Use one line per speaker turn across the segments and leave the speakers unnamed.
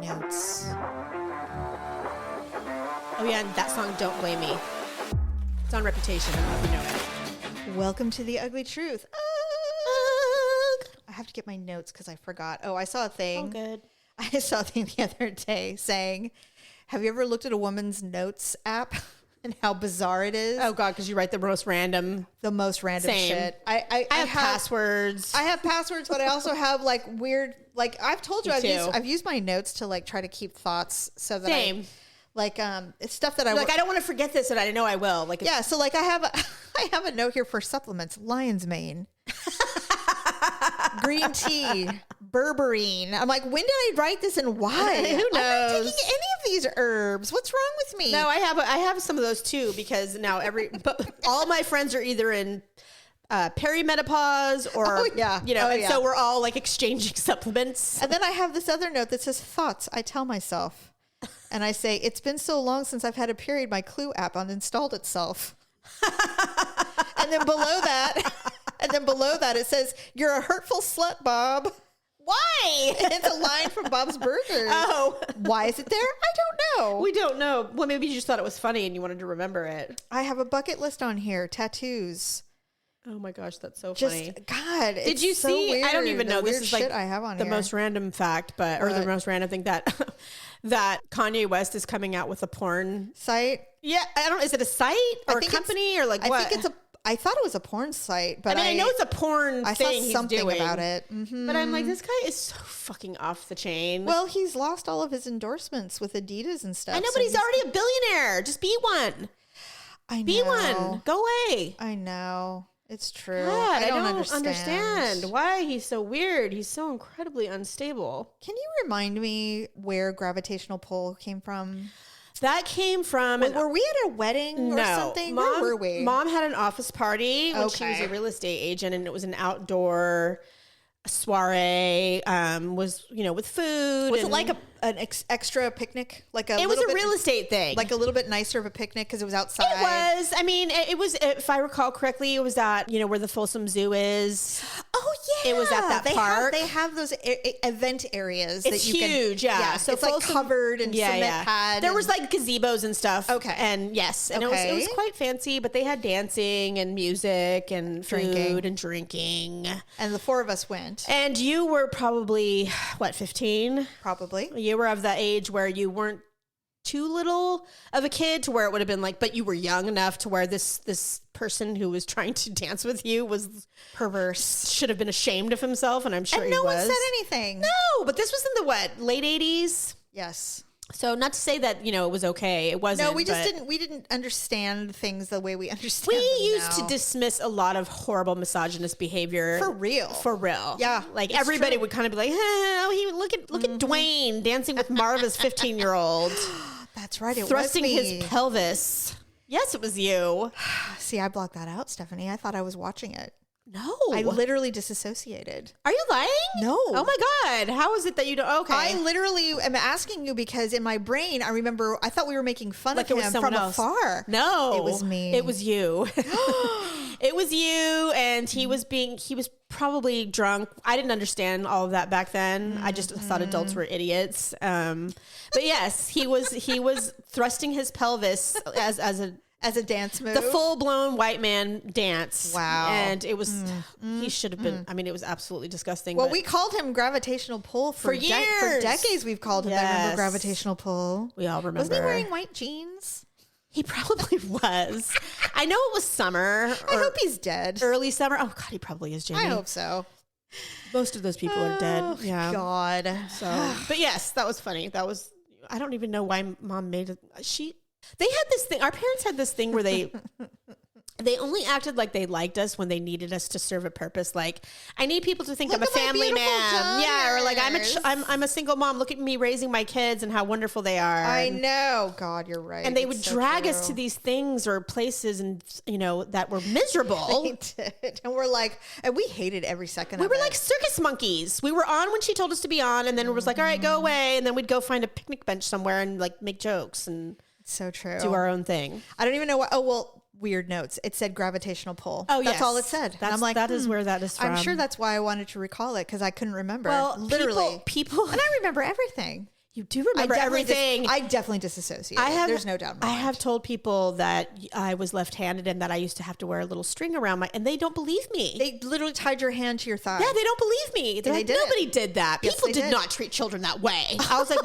notes.
Oh yeah, and that song, Don't Blame Me. It's on Reputation. I don't know if you know it.
Welcome to the Ugly Truth. I have to get my notes because I forgot. Oh, I saw a thing.
Oh, good.
I saw a thing the other day saying, have you ever looked at a woman's notes app and how bizarre it is?
Oh God, because you write the most random.
The most random shit. I
have passwords.
I have passwords, but I also have like weird, like I've told you,
Me
I've used my notes to like try to keep thoughts so that it's stuff that I
like. I don't want to forget this, and I know I will. Like,
yeah. So like I have a note here for supplements: lion's mane, green tea, berberine. I'm like, when did I write this and why?
Who knows?
I'm not taking any of these herbs. What's wrong with me?
No, I have some of those too because now all my friends are either in perimenopause or so we're all like exchanging supplements.
And then I have this other note that says thoughts I tell myself. And I say, it's been so long since I've had a period, my Clue app uninstalled itself. and then below that, it says, you're a hurtful slut, Bob.
Why?
It's a line from Bob's Burgers.
Oh.
Why is it there? I don't know.
We don't know. Well, maybe you just thought it was funny and you wanted to remember it.
I have a bucket list on here. Tattoos.
Oh my gosh, that's so funny.
God,
did you
so
see?
Weird.
I don't even know. This is like
I have on
the
here.
most random fact, or the most random thing that Kanye West is coming out with a porn
site.
Yeah, I don't. Is it a site or a company or like what?
I think I thought it was a porn site, but
I know it's a porn
I
thing.
saw something
he's doing,
about it. Mm-hmm.
But I'm like, this guy is so fucking off the chain.
Well, he's lost all of his endorsements with Adidas and stuff.
I know, but he's already a billionaire. Just be one.
I know.
Be one. Go away.
I know. It's true.
God,
I don't
understand why he's so weird. He's so incredibly unstable.
Can you remind me where gravitational pull came from?
That came from...
Were we at a wedding or something? Where were we?
Mom had an office party when she was a real estate agent, and it was an outdoor soiree, with food.
Was it like an extra picnic?
It was a real estate thing.
Like a little bit nicer of a picnic because it was outside.
It was. I mean, it was, if I recall correctly, it was at, where the Folsom Zoo is.
Oh, yeah.
It was at that park.
They have those event areas.
It's huge, yeah.
So it's like covered and cement pad.
There was like gazebos and stuff.
Okay.
And yes. And it was quite fancy, but they had dancing and music and food and drinking.
And the four of us went.
And you were probably, 15?
Probably.
You were of the age where you weren't too little of a kid to where it would have been like, but you were young enough to where this person who was trying to dance with you was
perverse,
should have been ashamed of himself, and I'm sure
and
he was.
No one said anything.
No, but this was in the late 80s?
Yes.
So not to say that, it was okay. It wasn't.
No, we didn't understand things the way we understand
We
them
used to dismiss a lot of horrible misogynist behavior.
For real.
For real.
Yeah.
Like everybody would kind of be like, look at Dwayne dancing with Marva's 15-year-old.
That's right. It
thrusting
was me.
his pelvis. Yes, it was you.
See, I blocked that out, Stephanie. I thought I was watching it.
No.
I literally disassociated.
Are you lying?
No.
Oh my God. How is it that you don't? Okay.
I literally am asking you because in my brain, I thought we were making fun of him from afar.
No.
It was me.
It was you. It was you. And he was probably drunk. I didn't understand all of that back then. I just thought adults were idiots. But yes, he was thrusting his pelvis as a
dance move.
The full-blown white man dance.
Wow.
And it was, he should have been, I mean, it was absolutely disgusting.
Well, we called him gravitational pull for years. For decades we've called him that. Remember gravitational pull?
We all remember.
Wasn't he wearing white jeans?
He probably was. I know it was summer.
I hope he's dead.
Early summer. Oh God, he probably is, Jamie.
I hope so.
Most of those people are dead. Yeah.
God.
So, but yes, that was funny. I don't even know why Mom made it. They had this thing. Our parents had this thing where they only acted like they liked us when they needed us to serve a purpose. Like, I need people to think I'm a family man.
Daughters.
Yeah, or like I'm a single mom. Look at me raising my kids and how wonderful they are.
I know. God, you're right.
And they would drag us to these things or places, and that were miserable.
They did, and we're like, and we hated every second.
We were like circus monkeys. We were on when she told us to be on, and then it was like, all right, go away, and then we'd go find a picnic bench somewhere and like make jokes and.
So true.
Do our own thing.
I don't even know what. Oh, well, weird notes. It said gravitational pull.
Oh,
that's all it said.
And I'm like, that is where that is from.
I'm sure that's why I wanted to recall it because I couldn't remember.
Well,
literally,
people,
and I remember everything.
You do remember everything.
I definitely disassociated. There's no doubt in my mind.
I have told people that I was left-handed and that I used to have to wear a little string around and they don't believe me.
They literally tied your hand to your thigh.
Yeah, they don't believe me. They're like, nobody did that.
Yes,
People did not treat children that way. I was like,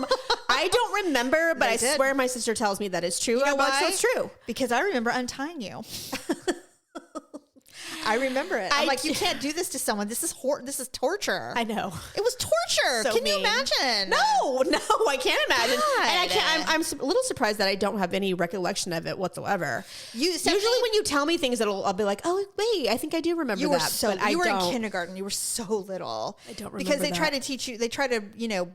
I don't remember, but I swear my sister tells me that is true.
You know why?
So it's true.
Because I remember untying you. I remember it. I'm like, you can't do this to someone. This is torture.
I know.
It was torture.
So
Can you imagine?
No, I can't imagine.
God.
And I can't. I'm a little surprised that I don't have any recollection of it whatsoever. Usually, when you tell me things, I'll be like, oh wait, I think I do remember that.
You were in kindergarten. You were so little.
I don't remember
because they try to teach you. They try to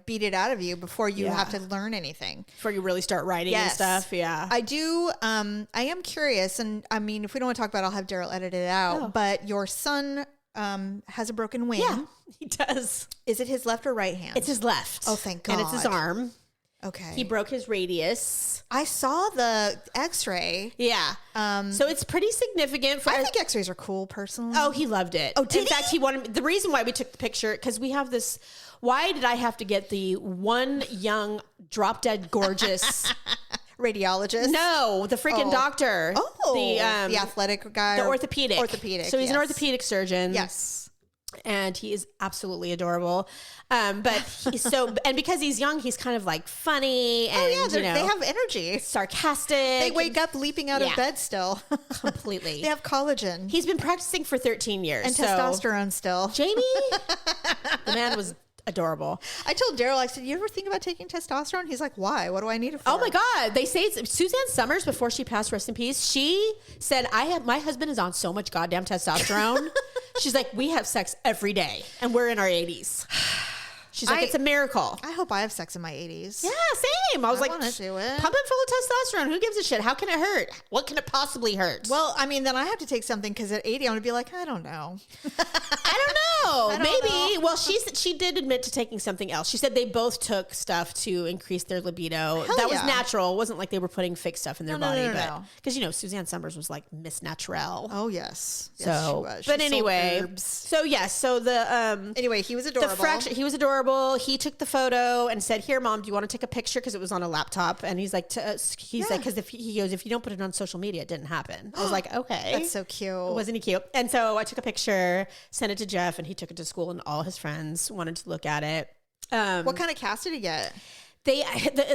beat it out of you before you have to learn anything.
Before you really start writing and stuff. Yeah,
I do. I am curious, and I mean, if we don't want to talk about it, I'll have Daryl edit it out. Oh. But your son has a broken wing.
Yeah, he does.
Is it his left or right hand?
It's his left.
Oh, thank God.
And it's his arm.
Okay.
He broke his radius.
I saw the x-ray.
Yeah. So it's pretty significant.
I think x-rays are cool, personally.
Oh, he loved it. Oh, in fact, he wanted the reason why we took the picture, because we have this. Why did I have to get the one young, drop dead gorgeous
radiologist?
No, the freaking doctor.
Oh, the athletic guy.
The orthopedic. So he's an orthopedic surgeon.
Yes.
And he is absolutely adorable. But and because he's young, he's kind of like funny and
they have energy.
Sarcastic.
They wake up leaping out of bed still.
Completely.
They have collagen.
He's been practicing for 13 years.
And testosterone still.
Jamie, the man was adorable.
I told Daryl, I said, you ever think about taking testosterone? He's like, why? What do I need it for?
Oh my God. They say Suzanne Summers, before she passed, rest in peace, she said, my husband is on so much goddamn testosterone. She's like, we have sex every day and we're in our 80s. She's like, it's a miracle.
I hope I have sex in my 80s.
Yeah, same. I was like,
want to do it.
Pump it full of testosterone. Who gives a shit? How can it hurt? What can it possibly hurt?
Well, I mean, then I have to take something because at 80, I'm going to be like, I don't know.
I don't know. Maybe. Well, she did admit to taking something else. She said they both took stuff to increase their libido. That was natural. It wasn't like they were putting fake stuff in their body. Because, Suzanne Summers was like Miss Naturelle.
Oh, yes.
So,
yes, she was.
But anyway. So, yes. So,
anyway, he was adorable.
He was adorable. He took the photo and said, here, Mom, do you want to take a picture? Because it was on a laptop. And he's like, because if you don't put it on social media, it didn't happen. I was like, okay.
That's so cute.
Wasn't he cute? And so I took a picture, sent it to Jeff, and he took it to school, and all his friends wanted to look at it.
What kind of cast did he get?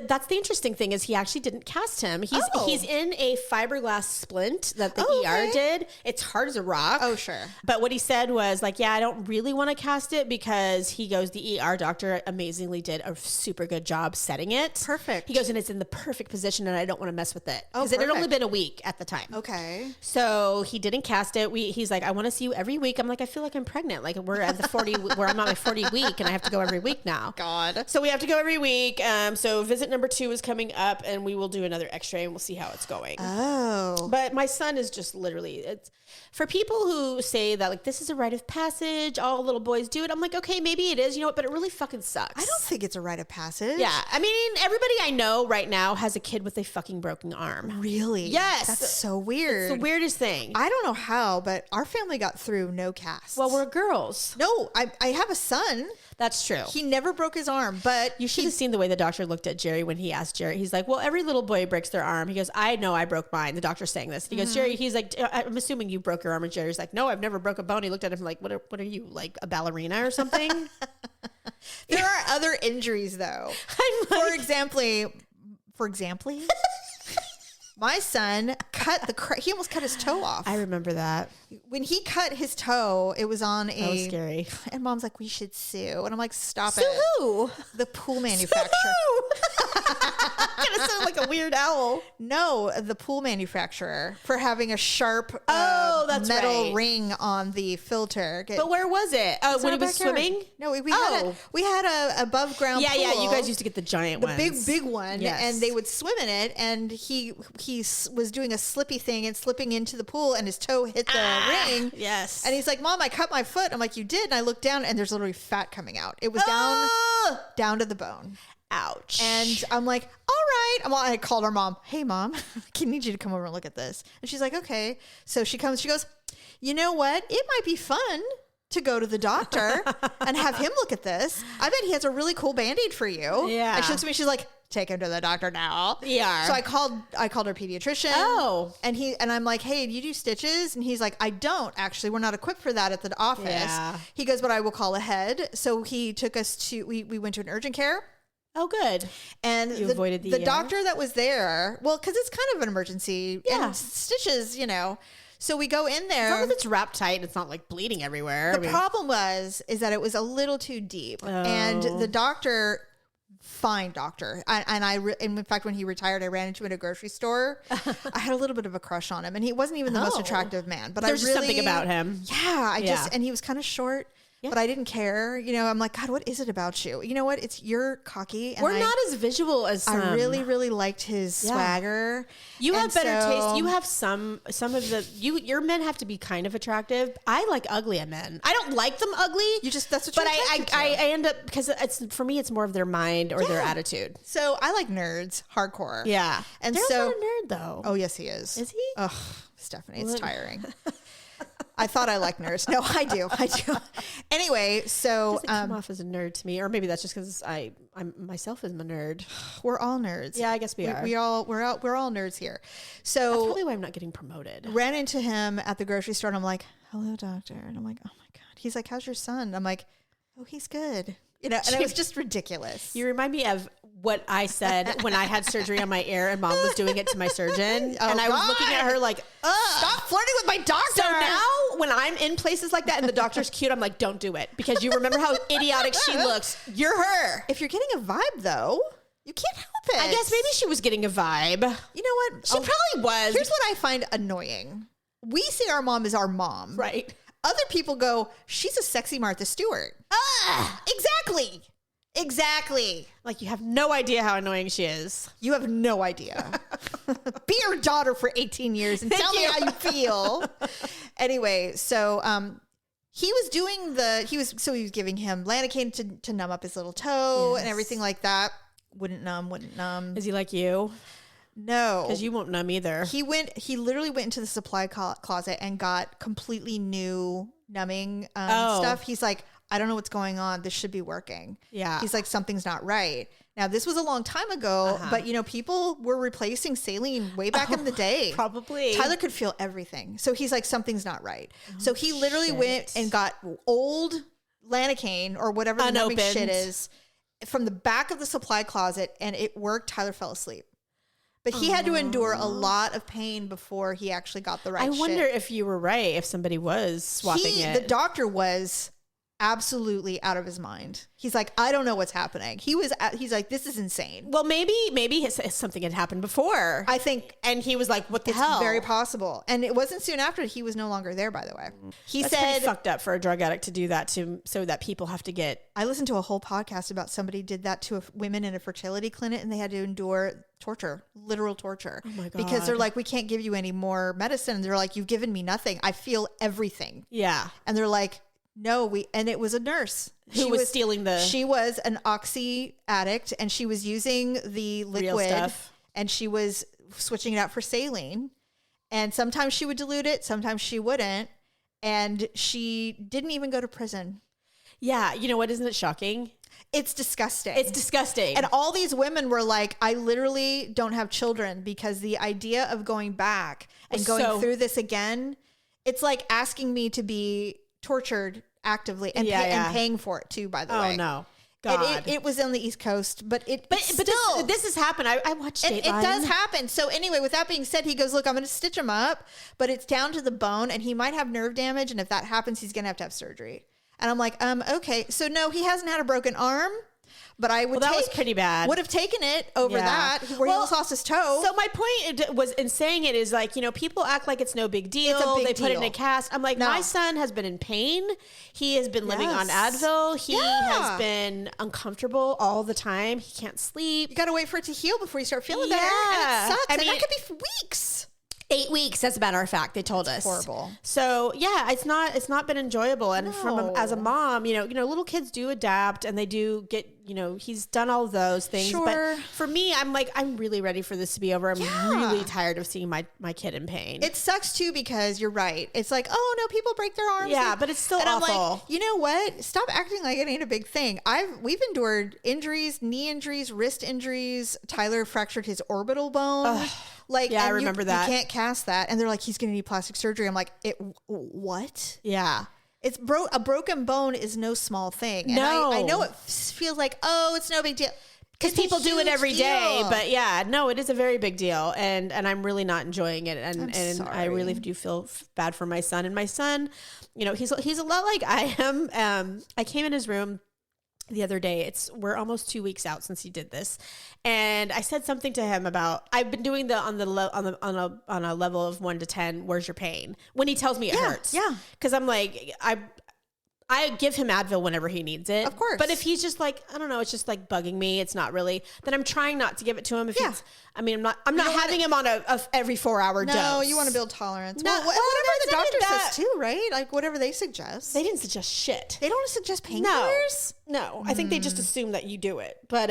That's the interesting thing is he actually didn't cast him. He's in a fiberglass splint that the ER did. It's hard as a rock.
Oh, sure.
But what he said was like, yeah, I don't really want to cast it because he goes, the ER doctor amazingly did a super good job setting it.
Perfect.
He goes, and it's in the perfect position and I don't want to mess with it. Because it had only been a week at the time.
Okay.
So he didn't cast it. He's like, I want to see you every week. I'm like, I feel like I'm pregnant. Like we're at the 40, where I'm on my 40 week and I have to go every week now.
God.
So we have to go every week. So visit number 2 is coming up and we will do another x-ray and we'll see how it's going.
Oh.
But my son is just literally, it's for people who say that like, this is a rite of passage, all little boys do it. I'm like, okay, maybe it is, but it really fucking sucks.
I don't think it's a rite of passage.
Yeah. I mean, everybody I know right now has a kid with a fucking broken arm.
Really?
Yes.
That's so weird.
It's the weirdest thing.
I don't know how, but our family got through no casts.
Well, we're girls.
No, I have a son.
That's true.
He never broke his arm, but
you should have seen the way the doctor looked at Jerry when he asked Jerry. He's like, well, every little boy breaks their arm. He goes, I know I broke mine. The doctor's saying this. He goes, Jerry, he's like, I'm assuming you broke your arm. And Jerry's like, no, I've never broke a bone. He looked at him like, what are you, like a ballerina or something?
There are other injuries though. For example, my son he almost cut his toe off.
I remember that.
When he cut his toe, it was on
That was scary.
And Mom's like, we should sue. And I'm like, stop
Sue
it.
who?
The pool manufacturer.
Gonna sound like a weird owl.
No, the pool manufacturer for having a sharp metal ring on the filter.
But where was it? Oh, when he was swimming?
No, we had a above ground pool.
Yeah, you guys used to get the giant ones.
The big one. Yes. And they would swim in it, and he was doing a slippy thing and slipping into the pool, and his toe hit the ring.
Yes.
And he's like, Mom, I cut my foot. I'm like, you did? And I looked down, and there's literally fat coming out. It was down to the bone.
Ouch.
And I'm like, all right. I called her mom. Hey, Mom, I need you to come over and look at this. And she's like, okay. So she comes, she goes, you know what? It might be fun to go to the doctor and have him look at this. I bet he has a really cool Band-Aid for you.
Yeah.
And she looks at me, she's like, take him to the doctor now.
Yeah.
So I called our pediatrician.
Oh.
And I'm like, hey, do you do stitches? And he's like, I don't actually. We're not equipped for that at the office.
Yeah.
He goes, but I will call ahead. So he took us to, we went to an urgent care.
Oh, good.
And
you avoided
the doctor that was there, well, because it's kind of an emergency.
Yeah.
And stitches, So we go in there.
As long as it's wrapped tight and it's not like bleeding everywhere.
The problem is that it was a little too deep. And the doctor, fine doctor. And in fact, when he retired, I ran into him at a grocery store. I had a little bit of a crush on him. And he wasn't even the most attractive man. But
there's just something about him.
Yeah, and he was kind of short. Yeah. But I didn't care. I'm like, God, what is it about you? You know what? You're cocky. And
we're not as visual as some.
I really, really liked his swagger.
You have better taste. You have some of the, your men have to be kind of attractive. I like ugly men. I don't like them ugly.
That's what you're attracted to.
I end up, because for me, it's more of their mind or their attitude.
So I like nerds, hardcore.
Yeah.
And
Daryl's not a nerd though.
Oh, yes, he is.
Is he?
Ugh, Stephanie, it's tiring. I thought I liked nerds. No, I do. Anyway, so
doesn't come off as a nerd to me, or maybe that's just because I'm myself am a nerd.
We're all nerds.
Yeah, I guess we are.
We're all nerds here. So
that's probably why I'm not getting promoted.
Ran into him at the grocery store, and I'm like, "Hello, doctor," and I'm like, "Oh my God." He's like, "How's your son?" I'm like, "Oh, he's good." And it was just ridiculous.
You remind me of what I said when I had surgery on my ear and Mom was doing it to my surgeon.
Oh,
and I was looking at her like,
stop flirting with my doctor.
So now when I'm in places like that and the doctor's cute, I'm like, don't do it. Because you remember how idiotic she looks. You're her.
If you're getting a vibe though, you can't help it.
I guess maybe she was getting a vibe.
You know what?
She probably was.
Here's what I find annoying. We say our mom is our mom.
Right.
Other people go, she's a sexy Martha Stewart. Exactly.
Like, you have no idea how annoying she is.
You have no idea. Be your daughter for 18 years and tell me how you feel. Anyway, so he was giving him Lanacane to numb up his little toe and everything like that. Wouldn't numb.
Is he like you?
No.
Because you won't numb either.
He literally went into the supply closet and got completely new numbing stuff. He's like, I don't know what's going on. This should be working.
Yeah.
He's like, something's not right. Now, this was a long time ago, but people were replacing saline way back in the day.
Probably.
Tyler could feel everything. So he's like, something's not right. So he literally went and got old Lanacane or whatever the numbing shit is from the back of the supply closet, and it worked. Tyler fell asleep. But he had to endure a lot of pain before he actually got the right shit.
I wonder if you were right, if somebody was swapping it.
The doctor was absolutely out of his mind. He's like, I don't know what's happening. He's like, this is insane.
Well, maybe something had happened before.
I think.
And he was like, what the hell?
It's very possible. And it wasn't soon after. He was no longer there, by the way. He
That's
said,
pretty fucked up for a drug addict to do that so that people have to get.
I listened to a whole podcast about somebody did that to women in a fertility clinic, and they had to endure torture, literal torture.
Oh my God.
Because they're like, we can't give you any more medicine. And they're like, you've given me nothing. I feel everything.
Yeah.
And they're like, no, and it was a nurse
who was stealing she
was an oxy addict, and she was using the liquid and she was switching it out for saline, and sometimes she would dilute it, sometimes she wouldn't, and she didn't even go to prison.
Yeah. You know what? Isn't it shocking?
It's disgusting.
It's disgusting.
And all these women were like, I literally don't have children, because the idea of going back and going through this again, it's like asking me to be tortured actively and, and paying for it too, by the way.
Oh no. God.
It was on the East Coast, but
still, this has happened. I watched Dateline.
It does happen. So anyway, with that being said, he goes, look, I'm going to stitch him up, but it's down to the bone, and he might have nerve damage. And if that happens, he's going to have surgery. And I'm like, okay. So no, he hasn't had a broken arm, but I would
that was pretty bad.
Would have taken it over that where he lost his toe.
So my point was in saying it is like, people act like it's no big deal.
It's a big
deal. Put it in a cast. I'm like, my son has been in pain. He has been living on Advil. He has been uncomfortable all the time. He can't sleep.
You got to wait for it to heal before you start feeling better. And it sucks. That could be for weeks.
8 weeks, as a matter of fact, they told us.
Horrible.
So yeah, it's not been enjoyable. And as a mom, little kids do adapt, and they do get, he's done all of those things.
Sure.
But for me, I'm really ready for this to be over. I'm really tired of seeing my kid in pain.
It sucks too, because you're right. It's like, oh no, people break their arms.
Yeah, but it's still
and
awful.
I'm like, you know what? Stop acting like it ain't a big thing. We've endured injuries, knee injuries, wrist injuries. Tyler fractured his orbital bone. Ugh.
I remember that.
You can't cast that. And they're like, he's going to need plastic surgery. I'm like, what?
Yeah.
It's a broken bone is no small thing. And
no.
I know it feels like, oh, it's no big deal.
Because people do it every day. But yeah, no, it is a very big deal. And I'm really not enjoying it. And I really do feel bad for my son. And my son, he's a lot like I am. I came in his room the other day. We're almost 2 weeks out since he did this, and I said something to him about, I've been doing on a level of 1 to 10. Where's your pain? When he tells me it hurts, because I'm like, I give him Advil whenever he needs it,
of course.
But if he's just like, I don't know, it's just like bugging me, it's not really. Then I'm trying not to give it to him. I'm not having him on a every 4-hour dose. No,
you want to build tolerance.
No,
whatever the doctor says too, right? Like whatever they suggest.
They didn't suggest shit.
They don't suggest painkillers.
No. I think they just assume that you do it. But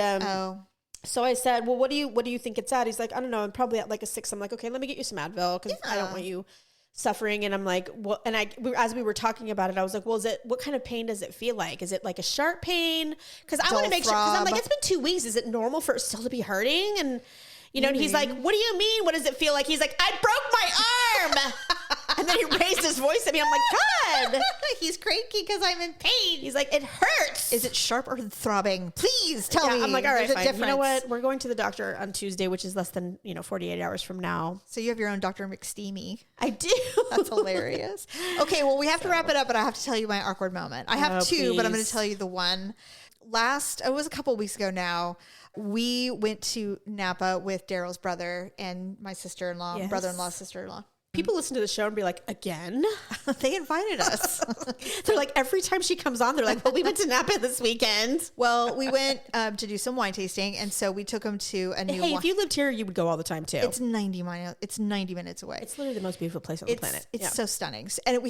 so I said, well, what do you think it's at? He's like, I don't know, I'm probably at like a 6. I'm like, okay, let me get you some Advil, because I don't want you suffering. And I'm like, well, and as we were talking about it, I was like, well, what kind of pain does it feel like? Is it like a sharp pain? Because I want to make sure, because I'm like, it's been 2 weeks. Is it normal for it still to be hurting? And and he's like, what do you mean? What does it feel like? He's like, I broke my arm. And then he raised his voice at me. I'm like, God.
He's cranky because I'm in pain.
He's like, it hurts.
Is it sharp or throbbing? Please tell me.
I'm like, all right,
There's
fine.
a difference.
You know what? We're going to the doctor on Tuesday, which is less than 48 hours from now.
So you have your own Dr. McSteamy.
I do.
That's hilarious. Okay, well, we have to wrap it up, but I have to tell you my awkward moment. I have two, but I'm going to tell you the one. It was a couple of weeks ago now. We went to Napa with Daryl's brother and my sister-in-law, brother-in-law, sister-in-law.
People listen to the show and be like, again?
They invited us.
They're like, every time she comes on, they're like, well, we went to Napa this weekend.
Well, we went to do some wine tasting, and so we took them to a new
if you lived here, you would go all the time, too.
It's 90 minutes away.
It's literally the most beautiful place on the planet.
It's so stunning. And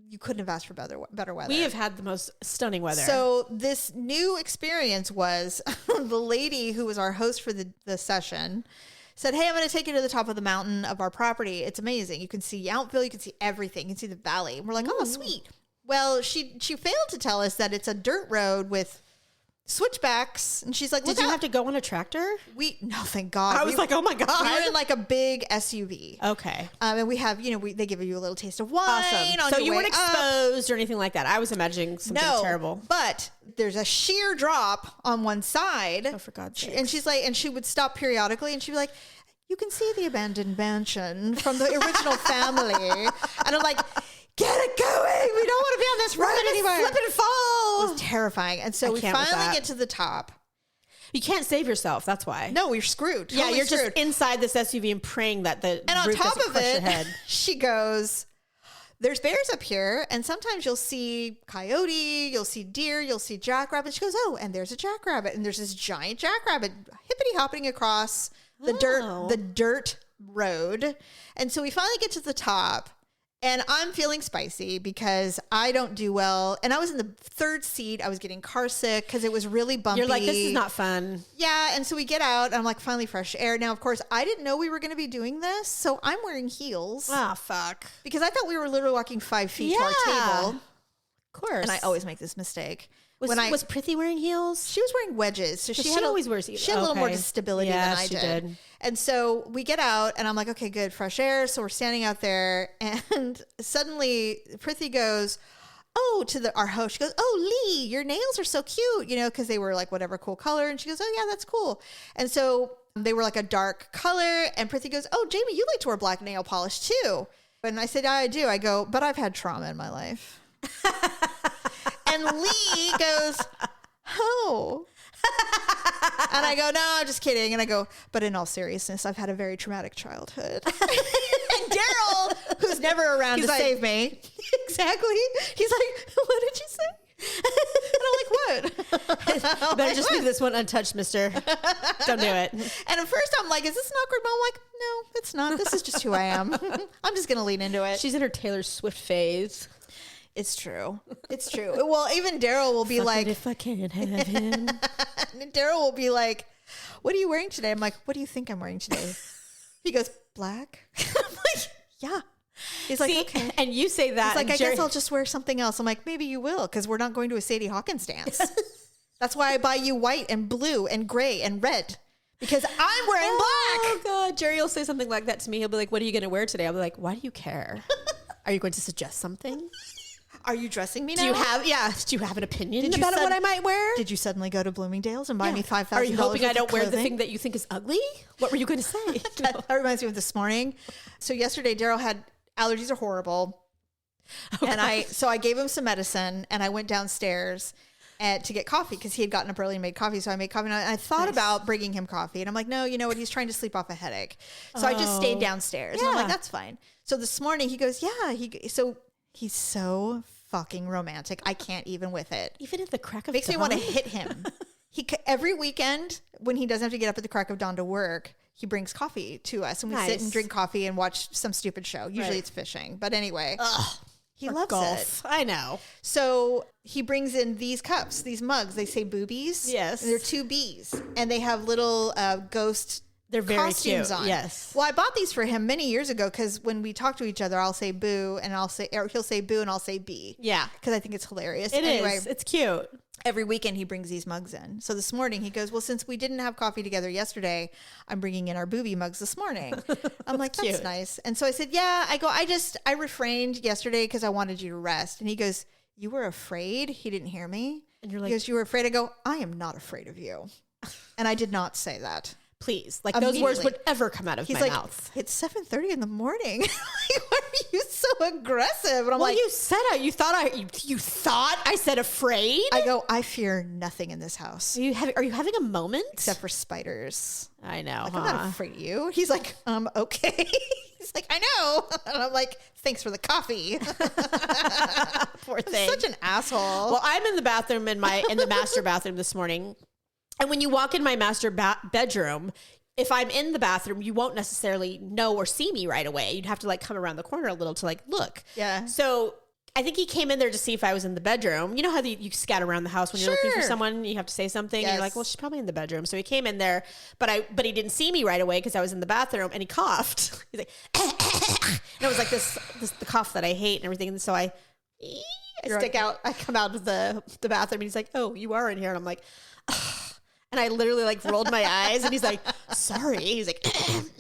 you couldn't have asked for better weather.
We have had the most stunning weather.
So this new experience was the lady who was our host for the session said, hey, I'm going to take you to the top of the mountain of our property. It's amazing. You can see Yountville. You can see everything. You can see the valley. And we're like, oh, sweet. Well, she failed to tell us that it's a dirt road with switchbacks. And she's like,
did you have to go on a tractor?
No, thank God.
I was like, oh my God.
We were in like a big SUV.
Okay.
And we have, they give you a little taste of wine.
Awesome. So you weren't exposed or anything like that. I was imagining something terrible.
But there's a sheer drop on one side.
Oh, for God's sake.
And she's like, and she would stop periodically and she'd be like, you can see the abandoned mansion from the original family. And I'm like, get it going. We don't want to be on this road anymore.
Slip and fall.
It was terrifying. And so we finally get to the top.
You can't save yourself. That's why.
No, we're screwed.
Yeah, you're screwed. Just inside this SUV and praying that the roof doesn't crush your head.
She goes, there's bears up here, and sometimes you'll see coyote, you'll see deer, you'll see jackrabbit. She goes, oh, and there's a jackrabbit, and there's this giant jackrabbit hippity hopping across the dirt road. And so we finally get to the top, and I'm feeling spicy because I don't do well. And I was in the third seat. I was getting car sick because it was really bumpy.
You're like, this is not fun.
Yeah. And so we get out, and I'm like, finally fresh air. Now, of course, I didn't know we were going to be doing this. So I'm wearing heels.
Ah, fuck.
Because I thought we were literally walking 5 feet to our table.
Of course.
And I always make this mistake.
Was Prithvi wearing heels?
She was wearing wedges. So she
always wears heels.
She had a little more stability than I did. And so we get out, and I'm like, okay, good, fresh air. So we're standing out there, and suddenly Prithvi goes, to our host. She goes, oh, Lee, your nails are so cute, because they were like whatever cool color. And she goes, oh, yeah, that's cool. And so they were like a dark color. And Prithvi goes, oh, Jamie, you like to wear black nail polish too. And I said, yeah, I do. I go, but I've had trauma in my life. And Lee goes, oh. And I go, no, I'm just kidding. And I go, but in all seriousness, I've had a very traumatic childhood. And Daryl, who's never around to save me. Exactly. He's like, what did you say? And I'm like, cute.
Better just leave this one untouched, mister. Don't do it.
And at first I'm like, is this an awkward moment? I'm like, no, it's not. This is just who I am. I'm just going to lean into it.
She's in her Taylor Swift phase.
It's true. It's true. Well, even Daryl will be like,
if I can't have him.
And Daryl will be like, what are you wearing today? I'm like, what do you think I'm wearing today? He goes, black. I'm like, yeah. He's like, okay.
And you say that.
He's like, I guess I'll just wear something else. I'm like, maybe you will, because we're not going to a Sadie Hawkins dance. That's why I buy you white and blue and gray and red, because I'm wearing black.
Oh, God. Jerry will say something like that to me. He'll be like, what are you going to wear today? I'll be like, why do you care? Are you going to suggest something?
Are you dressing me now?
Do you have an opinion about what I might wear?
Did you suddenly go to Bloomingdale's and buy me $5,000?
Are you hoping I don't wear the thing that you think is ugly? What were you going to say?
That reminds me of this morning. So yesterday, Daryl had allergies are horrible. Oh, and I gave him some medicine and I went downstairs to get coffee because he had gotten up early and made coffee. So I made coffee and I thought about bringing him coffee and I'm like, no, you know what? He's trying to sleep off a headache. So I just stayed downstairs and I'm like, that's fine. So this morning he goes, he's so fucking romantic. I can't even with it.
Even at the crack of
Makes
dawn?
me want to hit him. Every weekend when he doesn't have to get up at the crack of dawn to work, he brings coffee to us and we sit and drink coffee and watch some stupid show. Usually it's fishing, but anyway, he loves
golf.
it.
I know.
So he brings in these cups, these mugs. They say boobies.
Yes.
And they're 2 Bs and they have little ghost
They're very
costumes
cute.
on.
Yes.
Well, I bought these for him many years ago because when we talk to each other, I'll say boo and he'll say boo and I'll say B.
Yeah.
Because I think it's hilarious.
It is. It's cute.
Every weekend he brings these mugs in. So this morning he goes, well, since we didn't have coffee together yesterday, I'm bringing in our booby mugs this morning. I'm like, that's nice. And so I said, yeah, I refrained yesterday because I wanted you to rest. And he goes, you were afraid? He didn't hear me. And you're like, he goes, you were afraid? I go, I am not afraid of you. And I did not say that.
Please, like those words would ever come out of my mouth.
It's 7:30 in the morning. Like, why are you so aggressive? And I'm like,
you said it. You thought I said afraid.
I go, I fear nothing in this house.
Are you having a moment?
Except for spiders.
I know.
Like, I'm not afraid of you. He's like, okay. He's like, I know. And I'm like, thanks for the coffee.
Poor thing.
Such an asshole.
Well, I'm in the bathroom in the master bathroom this morning. And when you walk in my master bedroom, if I'm in the bathroom, you won't necessarily know or see me right away. You'd have to like come around the corner a little to like look.
Yeah.
So I think he came in there to see if I was in the bedroom. You know how you scatter around the house when you're looking for someone, you have to say something. Yes. And you're like, well, she's probably in the bedroom. So he came in there, but he didn't see me right away because I was in the bathroom and he coughed. He's like, and it was like the cough that I hate and everything. And so I come out of the bathroom and he's like, oh, you are in here. And I'm like, ugh. And I literally like rolled my eyes and he's like, sorry. He's like,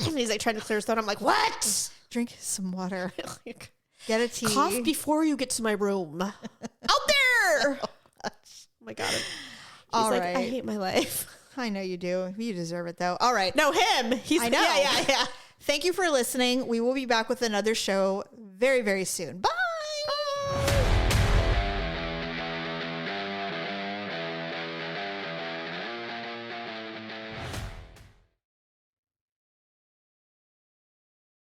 and he's like trying to clear his throat. I'm like, what?
Drink some water. Get a tea.
Cough before you get to my room. Out there. Oh my God. He's like, I hate my life.
I know you do. You deserve it though. All right.
No, him.
I know. Yeah. Thank you for listening. We will be back with another show very, very soon. Bye.